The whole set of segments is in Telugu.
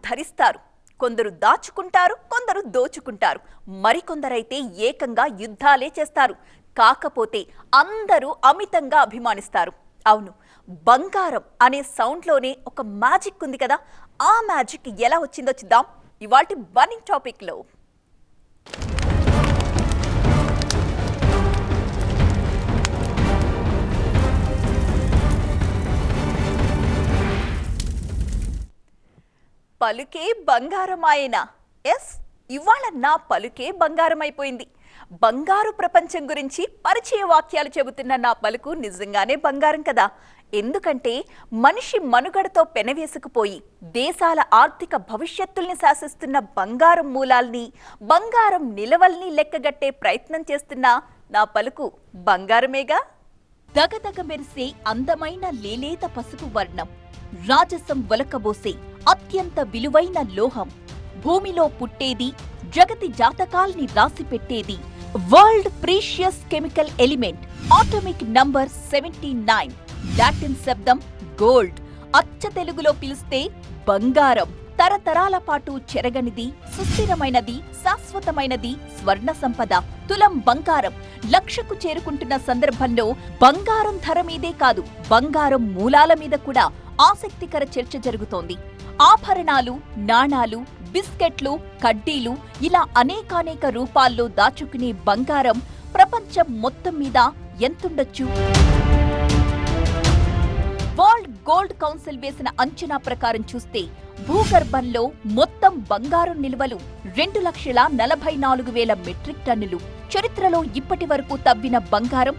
ధరిస్తారు, కొందరు దాచుకుంటారు, కొందరు దోచుకుంటారు, మరికొందరైతే ఏకంగా యుద్ధాలే చేస్తారు. కాకపోతే అందరూ అమితంగా అభిమానిస్తారు. అవును, బంగారం అనే సౌండ్లోనే ఒక మ్యాజిక్ ఉంది కదా. ఆ మ్యాజిక్ ఎలా వచ్చిందో చూద్దాం ఇవాల్టి బర్నింగ్ టాపిక్లో. పలుకే బంగారమాయన. ఎస్, ఇవాళ నా పలుకే బంగారమైపోయింది. బంగారు ప్రపంచం గురించి పరిచయ వాక్యాలు చెబుతున్న నా పలుకు నిజంగానే బంగారం కదా. ఎందుకంటే మనిషి మనుగడతో పెనవేసుకుపోయి దేశాల ఆర్థిక భవిష్యత్తుల్ని శాసిస్తున్న బంగారం మూలాల్ని, బంగారం నిలవల్ని లెక్కగట్టే ప్రయత్నం చేస్తున్న నా పలుకు బంగారమేగా. దగదగ మెరిసే అందమైన లేలేత పసుపు వర్ణం, రాజసం వలకబోసే అత్యంత విలువైన లోహం, భూమిలో పుట్టేది, జగతి జాతకాల్ని రాసిపెట్టేది, world precious chemical element, atomic number 79, Latin శబ్దం గోల్డ్, అచ్చ తెలుగులో పిలిస్తే బంగారం. తరతరాల పాటు చెరగనిది, సుస్థిరమైనది, శాశ్వతమైనది స్వర్ణ సంపద. తులం బంగారం లక్షకు చేరుకుంటున్న సందర్భంలో బంగారం ధర మీదే కాదు, బంగారం మూలాల మీద కూడా ఆసక్తికర చర్చ జరుగుతోంది. ఆభరణాలు, నాణాలు, బిస్కెట్లు, కడ్డీలు ఇలా అనేకానేక రూపాల్లో దాచుకునే బంగారం ప్రపంచం మొత్తం మీద ఎంతుండొచ్చు? వరల్డ్ గోల్డ్ కౌన్సిల్ వేసిన అంచనా ప్రకారం చూస్తే భూగర్భంలో మొత్తం బంగారం నిల్వలు 2,44,000 మెట్రిక్ టన్నులు. చరిత్రలో ఇప్పటి వరకు తవ్విన బంగారం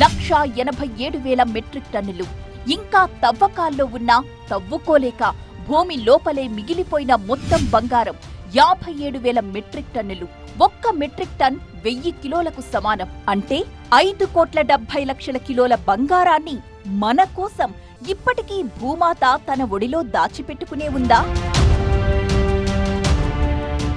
1,87,000 మెట్రిక్ టన్నులు. ఇంకా తవ్వకాల్లో ఉన్నా తవ్వుకోలేక భూమి లోపలే మిగిలిపోయిన మొత్తం బంగారం 57,000 మెట్రిక్ టన్నులు. ఒక్క మెట్రిక్ టన్ 1000 కిలోలకు సమానం. అంటే 5,70,00,000 కిలోల బంగారాన్ని మన కోసం ఇప్పటికీ భూమాత తన ఒడిలో దాచిపెట్టుకునే ఉందా?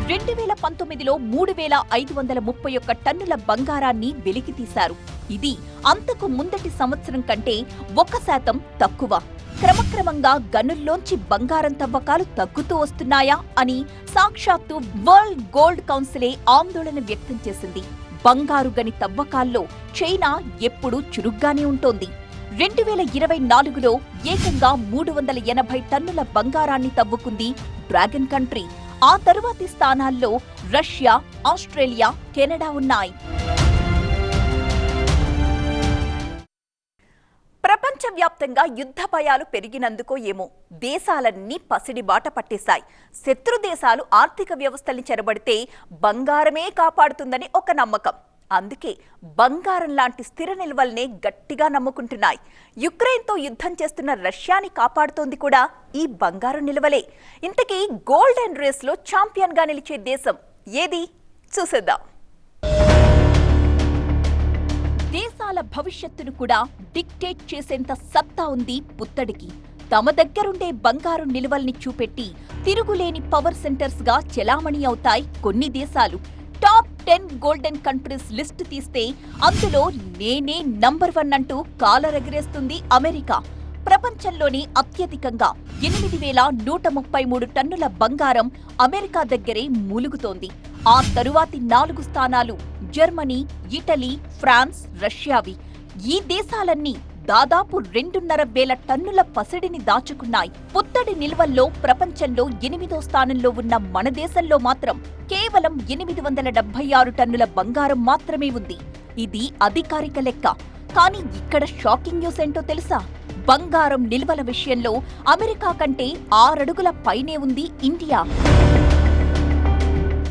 2019లో 3,531 టన్నుల బంగారాన్ని వెలికితీశారు. ఇది అంతకు ముందటి సంవత్సరం కంటే 1% తక్కువ. క్రమక్రమంగా గనుల్లోంచి బంగారం తవ్వకాలు తగ్గుతూ వస్తున్నాయా అని సాక్షాత్తు వరల్డ్ గోల్డ్ కౌన్సిలే ఆందోళన వ్యక్తం చేసింది. బంగారు గని తవ్వకాల్లో చైనా ఎప్పుడూ చురుగ్గానే ఉంటోంది. 2024లో ఏకంగా 380 టన్నుల బంగారాన్ని తవ్వుకుంది డ్రాగన్ కంట్రీ. ఆ తరువాతి స్థానాల్లో రష్యా, ఆస్ట్రేలియా, కెనడా ఉన్నాయి. ప్రపంచవ్యాప్తంగా యుద్ధ భయాలు పెరిగినందుకో ఏమో దేశాలన్నీ పసిడి బాట పట్టేశాయి. శత్రు దేశాలు ఆర్థిక వ్యవస్థల్ని చెరబడితే బంగారమే కాపాడుతుందని ఒక నమ్మకం. అందుకే బంగారం లాంటి స్థిర నిల్వల్నే గట్టిగా నమ్ముకుంటున్నాయి. యుక్రెయిన్తో యుద్ధం చేస్తున్న రష్యాని కాపాడుతోంది కూడా ఈ బంగారం నిల్వలే. ఇంతకీ గోల్డెన్ రేస్లో ఛాంపియన్గా నిలిచే దేశం ఏది చూసేద్దాం. దేశాల భవిష్యత్తును కూడా డిక్టేట్ చేసేంత సత్తా ఉంది పుత్తడికి. తమ దగ్గరుండే బంగారు నిల్వల్ని చూపెట్టి తిరుగులేని పవర్ సెంటర్స్ గా చెలామణి అవుతాయి కొన్ని దేశాలు. టాప్ 10 గోల్డెన్ కంట్రీస్ లిస్ట్ తీస్తే అందులో నేనే నంబర్ 1 అంటూ కాలరెగరేస్తుంది అమెరికా. ప్రపంచంలోని అత్యధికంగా 8,133 టన్నుల బంగారం అమెరికా దగ్గరే మూలుగుతోంది. ఆ తరువాతి 4 స్థానాలు జర్మనీ, ఇటలీ, ఫ్రాన్స్, రష్యావి. ఈ దేశాలన్నీ దాదాపు 2,500 టన్నుల పసిడిని దాచుకున్నాయి. పుత్తడి నిల్వల్లో ప్రపంచంలో 8వ స్థానంలో ఉన్న మన దేశంలో మాత్రం కేవలం 876 టన్నుల బంగారం మాత్రమే ఉంది. ఇది అధికారిక లెక్క. కానీ ఇక్కడ షాకింగ్ న్యూస్ ఏంటో తెలుసా? బంగారం నిల్వల విషయంలో అమెరికా కంటే 6 అడుగుల పైనే ఉంది ఇండియా.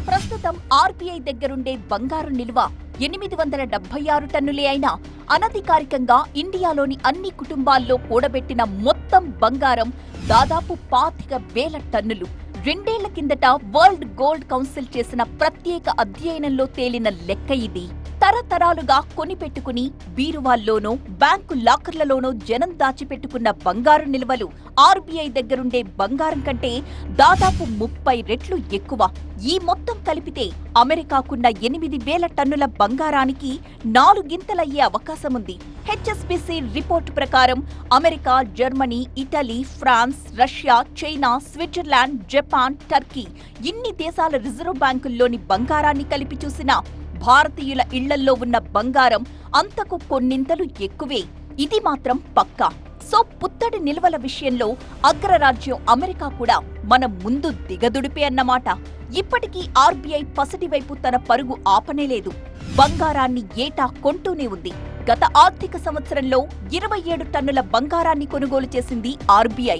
ప్రస్తుతం ఆర్బీఐ దగ్గరుండే బంగారు నిల్వ 876 టన్నులే అయినా అనధికారికంగా ఇండియాలోని అన్ని కుటుంబాల్లో కూడబెట్టిన మొత్తం బంగారం దాదాపు 25,000 టన్నులు. 2 ఏళ్ల కిందట వరల్డ్ గోల్డ్ కౌన్సిల్ చేసిన ప్రత్యేక అధ్యయనంలో తేలిన లెక్క ఇది. తరతరాలుగా కొనిపెట్టుకుని బీరువాల్లోనో బ్యాంకు లాకర్లలోనో జనం దాచిపెట్టుకున్న బంగారు నిల్వలు ఆర్బీఐ దగ్గరుండే బంగారం కంటే దాదాపు 30 రెట్లు ఎక్కువ. ఈ మొత్తం కలిపితే అమెరికాకున్న 8,000 టన్నుల బంగారానికి 4 గింతలయ్యే అవకాశముంది. హెచ్ఎస్బీసీ రిపోర్టు ప్రకారం America, Germany, Italy, France, Russia, China, Switzerland, Japan, Turkey ఇన్ని దేశాల రిజర్వ్ బ్యాంకుల్లోని బంగారాన్ని కలిపి చూసినా భారతీయుల ఇళ్లల్లో ఉన్న బంగారం అంతకు కొన్నింతలు ఎక్కువే. ఇది మాత్రం పక్కా. సో పుత్తడి నిల్వల విషయంలో అగ్రరాజ్యం అమెరికా కూడా మన ముందు దిగదుడిపే అన్నమాట. ఇప్పటికీ ఆర్బీఐ పసిడి వైపు తన పరుగు ఆపనేలేదు. బంగారాన్ని ఏటా కొంటూనే ఉంది. గత ఆర్థిక సంవత్సరంలో 27 టన్నుల బంగారాన్ని కొనుగోలు చేసింది ఆర్బీఐ.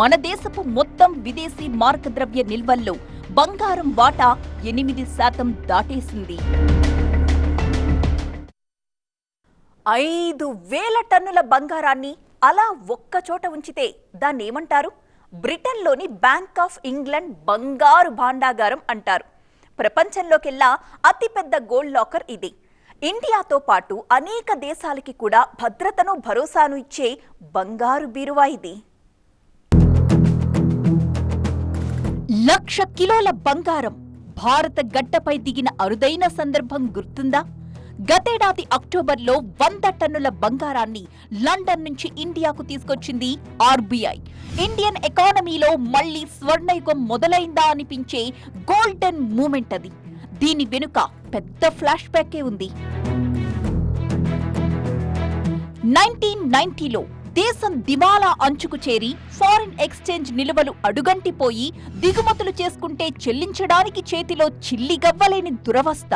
మన దేశపు మొత్తం విదేశీ మార్కద్రవ్య నిల్వల్లో బంగారం వాటా 8% దాటేసింది. 5,000 టన్నుల బంగారాన్ని అలా ఒక్కచోట ఉంచితే దాన్నేమంటారు? బ్రిటన్లోని బ్యాంక్ ఆఫ్ ఇంగ్లాండ్ బంగారు భాండాగారం అంటారు. ప్రపంచంలోకెల్లా అతిపెద్ద గోల్డ్ లాకర్ ఇది. ఇండియాతో పాటు అనేక దేశాలకి కూడా భద్రతను భరోసాను ఇచ్చే బంగారు బీరువా ఇది. 1,00,000 కిలోల బంగారం భారత గడ్డపై దిగిన అరుదైన సందర్భం గుర్తుందా? గతేడాది అక్టోబర్లో 100 టన్నుల బంగారాన్ని లండన్ నుంచి ఇండియాకు తీసుకొచ్చింది ఆర్బీఐ. ఇండియన్ ఎకానమీలో మళ్లీ స్వర్ణయుగం మొదలైందా అనిపించే గోల్డెన్ మూమెంట్ అది. దీని వెనుక పెద్ద ఫ్లాష్ బ్యాకే ఉంది. 1990లో దేశం దివాలా అంచుకు చేరి ఫారిన్ ఎక్స్చేంజ్ నిలువలు అడుగంటిపోయి దిగుమతులు చేసుకుంటే చెల్లించడానికి చేతిలో చిల్లిగవ్వలేని దురవస్థ.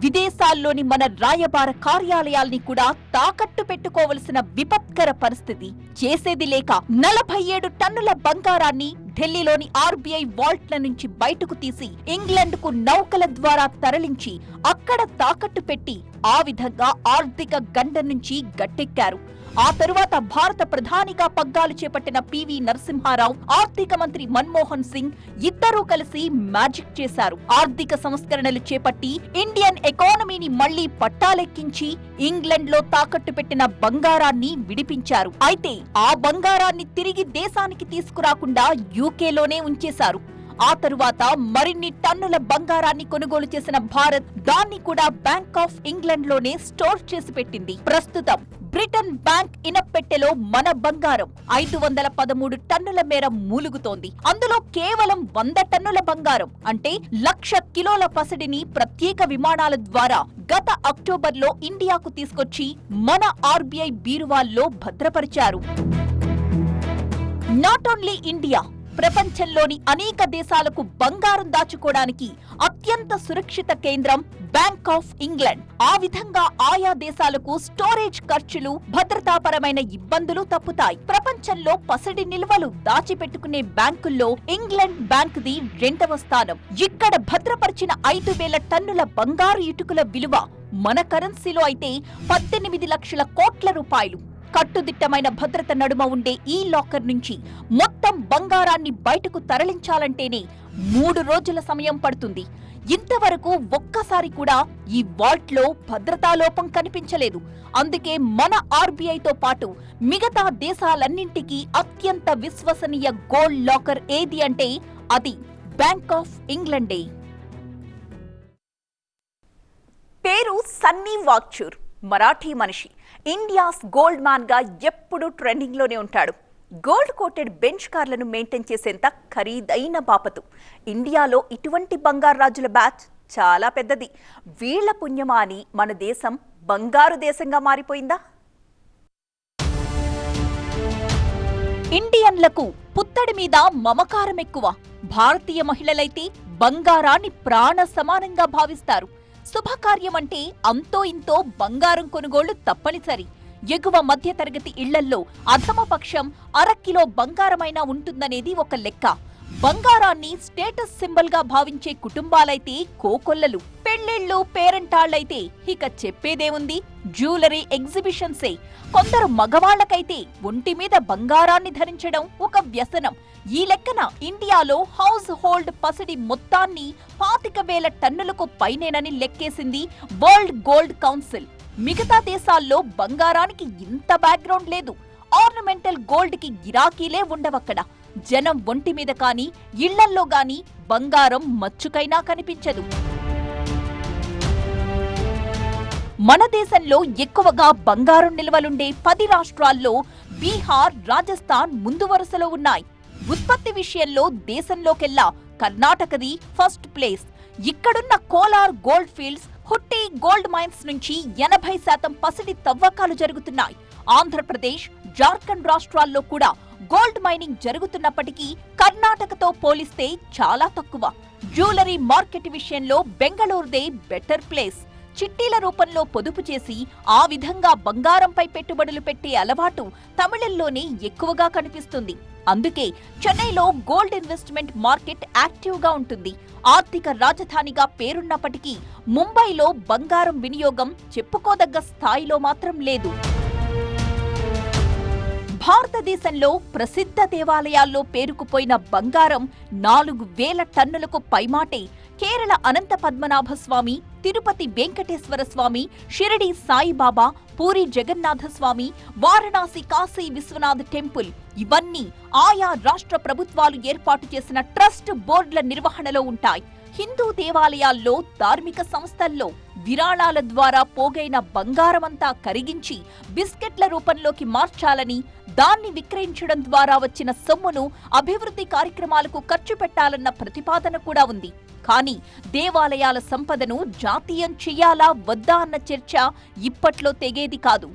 విదేశాల్లోని మన రాయబార కార్యాలయాల్ని కూడా తాకట్టు పెట్టుకోవలసిన విపత్కర పరిస్థితి. చేసేది లేక 47 టన్నుల బంగారాన్ని ఢిల్లీలోని ఆర్బీఐ వాల్ట్ల నుంచి బయటకు తీసి ఇంగ్లాండ్కు నౌకల ద్వారా తరలించి అక్కడ తాకట్టు పెట్టి ఆ విధంగా ఆర్థిక గండం నుంచి గట్టెక్కారు. ఆ తరువాత భారత ప్రధానిగా పగ్గాలు చేపట్టిన పివి నరసింహారావు, ఆర్థిక మంత్రి మన్మోహన్ సింగ్ ఇద్దరూ కలిసి మ్యాజిక్ చేశారు. ఆర్థిక సంస్కరణలు చేపట్టి ఇండియన్ ఎకానమీని మళ్లీ పట్టాలెక్కించి ఇంగ్లాండ్లో తాకట్టు పెట్టిన బంగారాన్ని విడిపించారు. అయితే ఆ బంగారాన్ని తిరిగి దేశానికి తీసుకురాకుండా యూకేలోనే ఉంచేశారు. ఆ తరువాత మరిన్ని టన్నుల బంగారాన్ని కొనుగోలు చేసిన భారత్ దాన్ని కూడా బ్యాంక్ ఆఫ్ ఇంగ్లాండ్ లోనే స్టోర్ చేసి పెట్టింది. ప్రస్తుతం బ్రిటన్ బ్యాంక్ ఇనప్పెట్టెలో మన బంగారం 513 టన్నుల మేర మూలుగుతోంది. అందులో కేవలం 100 టన్నుల బంగారం అంటే 1,00,000 కిలోల పసిడిని ప్రత్యేక విమానాల ద్వారా గత అక్టోబర్లో ఇండియాకు తీసుకొచ్చి మన ఆర్బీఐ బీరువాల్లో భద్రపరిచారు. నాట్ ఓన్లీ ఇండియా, ప్రపంచంలోని అనేక దేశాలకు బంగారం దాచుకోవడానికి అత్యంత సురక్షిత కేంద్రం బ్యాంక్ ఆఫ్ ఇంగ్లాండ్. ఆ విధంగా ఆయా దేశాలకు స్టోరేజ్ ఖర్చులు, భద్రతాపరమైన ఇబ్బందులు తప్పుతాయి. ప్రపంచంలో పసిడి నిల్వలు దాచిపెట్టుకునే బ్యాంకుల్లో ఇంగ్లాండ్ బ్యాంక్ ది 2వ స్థానం. ఇక్కడ భద్రపరిచిన 5,000 టన్నుల బంగారు ఇటుకల విలువ మన కరెన్సీలో అయితే 18 లక్షల కోట్ల రూపాయలు. కట్టుదిట్టమైన భద్రత నడుమ ఉండే ఈ లాకర్ నుంచి మొత్తం బంగారాన్ని బయటకు తరలించాలంటేనే 3 రోజుల సమయం పడుతుంది. ఇంతవరకు ఒక్కసారి కూడా ఈ వాల్ట్లో భద్రతా లోపం కనిపించలేదు. అందుకే మన ఆర్బీఐతో పాటు మిగతా దేశాలన్నింటికీ అత్యంత విశ్వసనీయ గోల్డ్ లాకర్ ఏది అంటే అది బ్యాంక్ ఆఫ్ ఇంగ్లాండే. పేరు సన్నీ వాగ్చూర్, మరాఠీ మనిషి. ఇండియాస్ గోల్డ్ మ్యాన్ గా ఎప్పుడూ ట్రెండింగ్ లోనే ఉంటాడు. గోల్డ్ కోటెడ్ బెంచ్ కార్లను మెయింటైన్ చేసేంత ఖరీదైన బాపతు. ఇండియాలో ఇటువంటి బంగారు రాజుల బ్యాచ్ చాలా పెద్దది. వీళ్ల పుణ్యమా అని మన దేశం బంగారు దేశంగా మారిపోయిందా? ఇండియన్లకు పుత్తడి మీద మమకారం ఎక్కువ. భారతీయ మహిళలైతే బంగారాన్ని ప్రాణ సమానంగా భావిస్తారు. శుభకార్యం అంటే అంతో ఇంతో బంగారం కొనుగోళ్లు తప్పనిసరి. ఎగువ మధ్య తరగతి ఇళ్లల్లో అధమపక్షం 1/2 కిలో బంగారమైనా ఉంటుందనేది ఒక లెక్క. బంగారాన్ని స్టేటస్ సింబల్ గా భావించే కుటుంబాలైతే కోకొల్లలు. పెళ్లిళ్ళు పేరంటాళ్లైతే ఇక చెప్పేదేముంది, జ్యువెలరీ ఎగ్జిబిషన్సే. కొందరు మగవాళ్లకైతే ఒంటి మీద బంగారాన్ని ధరించడం ఒక వ్యసనం. ఈ లెక్కన ఇండియాలో హౌస్ హోల్డ్ పసిడి మొత్తాన్ని 25,000 టన్నులకు పైనేనని లెక్కేసింది వరల్డ్ గోల్డ్ కౌన్సిల్. మిగతా దేశాల్లో బంగారానికి ఇంత బ్యాక్గ్రౌండ్ లేదు. ఆర్నమెంటల్ గోల్డ్ కి గిరాకీలే ఉండవక్కడ. జనం ఒంటి మీద కానీ ఇళ్లల్లో గాని బంగారం మచ్చుకైనా కనిపించదు. మన దేశంలో ఎక్కువగా బంగారం నిల్వలుండే 10 రాష్ట్రాల్లో బీహార్, రాజస్థాన్ ముందు వరుసలో ఉన్నాయి. ఉత్పత్తి విషయంలో దేశంలోకెల్లా కర్ణాటకది ఫస్ట్ ప్లేస్. ఇక్కడున్న Kolar gold fields, Hutti gold mines నుంచి 80% పసిడి తవ్వకాలు జరుగుతున్నాయి. ఆంధ్రప్రదేశ్, జార్ఖండ్ రాష్ట్రాల్లో కూడా గోల్డ్ మైనింగ్ జరుగుతున్నప్పటికీ కర్ణాటకతో పోలిస్తే చాలా తక్కువ. జ్యువెలరీ మార్కెట్ విషయంలో బెంగళూరుదే బెటర్ ప్లేస్. చిట్టీల రూపంలో పొదుపు చేసి ఆ విధంగా బంగారంపై పెట్టుబడులు పెట్టే అలవాటు తమిళంలోనే ఎక్కువగా కనిపిస్తుంది. అందుకే చెన్నైలో గోల్డ్ ఇన్వెస్ట్మెంట్ మార్కెట్ యాక్టివ్గా ఉంటుంది. ఆర్థిక రాజధానిగా పేరున్నప్పటికీ ముంబైలో బంగారం వినియోగం చెప్పుకోదగ్గ స్థాయిలో మాత్రం లేదు. భారతదేశంలో ప్రసిద్ధ దేవాలయాల్లో పేరుకుపోయిన బంగారం 4,000 టన్నులకు పైమాటే. కేరళ అనంత పద్మనాభ స్వామి, తిరుపతి వెంకటేశ్వర స్వామి, షిరిడి సాయిబాబా, పూరి జగన్నాథ స్వామి, వారణాసి కాశీ విశ్వనాథ్ టెంపుల్ ఇవన్నీ ఆయా రాష్ట్ర ప్రభుత్వాలు ఏర్పాటు చేసిన ట్రస్ట్ బోర్డుల నిర్వహణలో ఉంటాయి. హిందూ దేవాలయాల్లో, ధార్మిక సంస్థల్లో విరాళాల ద్వారా పోగైన బంగారమంతా కరిగించి బిస్కెట్ల రూపంలోకి మార్చాలని, దాన్ని విక్రయించడం ద్వారా వచ్చిన సొమ్మును అభివృద్ధి కార్యక్రమాలకు ఖర్చు పెట్టాలన్న ప్రతిపాదన కూడా ఉంది. కానీ దేవాలయాల సంపదను జాతీయం చెయ్యాలా వద్దా అన్న చర్చ ఇప్పట్లో తెగేది కాదు.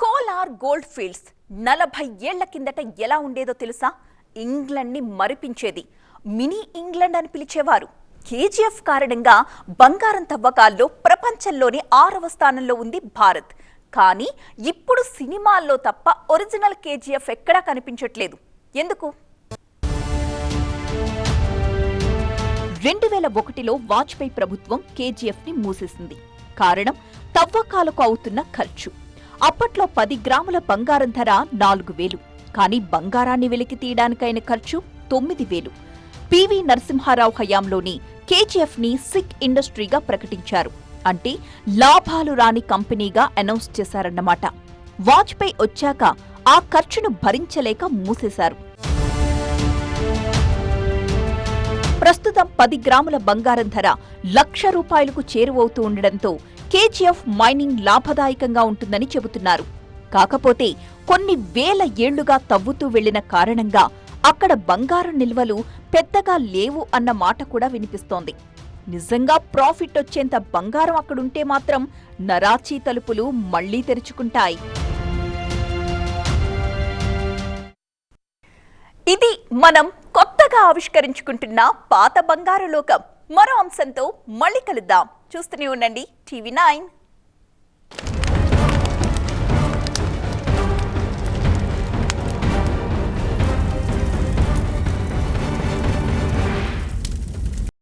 కోలార్ గోల్డ్ ఫీల్డ్స్ 40 ఏళ్ల కిందట ఎలా ఉండేదో తెలుసా? ఇంగ్లండ్ని మరిపించేది. మినీ ఇంగ్లండ్ అని పిలిచేవారు. కేజీఎఫ్ కారణంగా బంగారం తవ్వకాల్లో ప్రపంచంలోనే 6వ స్థానంలో ఉంది భారత్. కానీ ఇప్పుడు సినిమాల్లో తప్ప ఒరిజినల్ కేజీఎఫ్ ఎక్కడా కనిపించట్లేదు. ఎందుకు? 2001లో వాజ్పేయి ప్రభుత్వం కేజీఎఫ్ ని మూసేసింది. కారణం తవ్వకాలకు అవుతున్న ఖర్చు. అప్పట్లో 10 గ్రాముల బంగారం ధర 4,000. కానీ బంగారాన్ని వెలికి తీయడానికైన ఖర్చు 9,000. పివి నరసింహారావు హయాంలోని కేజీఎఫ్ ని సిక్ ఇండస్ట్రీగా ప్రకటించారు. అంటే లాభాలు రాని కంపెనీగా అనౌన్స్ చేశారన్నమాట. వాజ్పేయి వచ్చాక ఆ ఖర్చును భరించలేక మూసేశారు. ప్రస్తుతం 10 గ్రాముల బంగారం ధర ₹1,00,000 చేరువవుతూ ఉండడంతో కేజీఎఫ్ మైనింగ్ లాభదాయకంగా ఉంటుందని చెబుతున్నారు. కాకపోతే కొన్ని వేల ఏళ్లుగా తవ్వుతూ వెళ్లిన కారణంగా అక్కడ బంగారం నిల్వలు పెద్దగా లేవు అన్న మాట కూడా వినిపిస్తోంది. నిజంగా ప్రాఫిట్ వచ్చేంత బంగారం అక్కడుంటే మాత్రం నరాచీ తలుపులు మళ్లీ తెరుచుకుంటాయి. ఇది మనం కొత్తగా ఆవిష్కరించుకుంటున్న పాత బంగారు లోకం. మరో అంశంతో మళ్ళీ కలుద్దాం. చూస్తూనే ఉండండి TV9.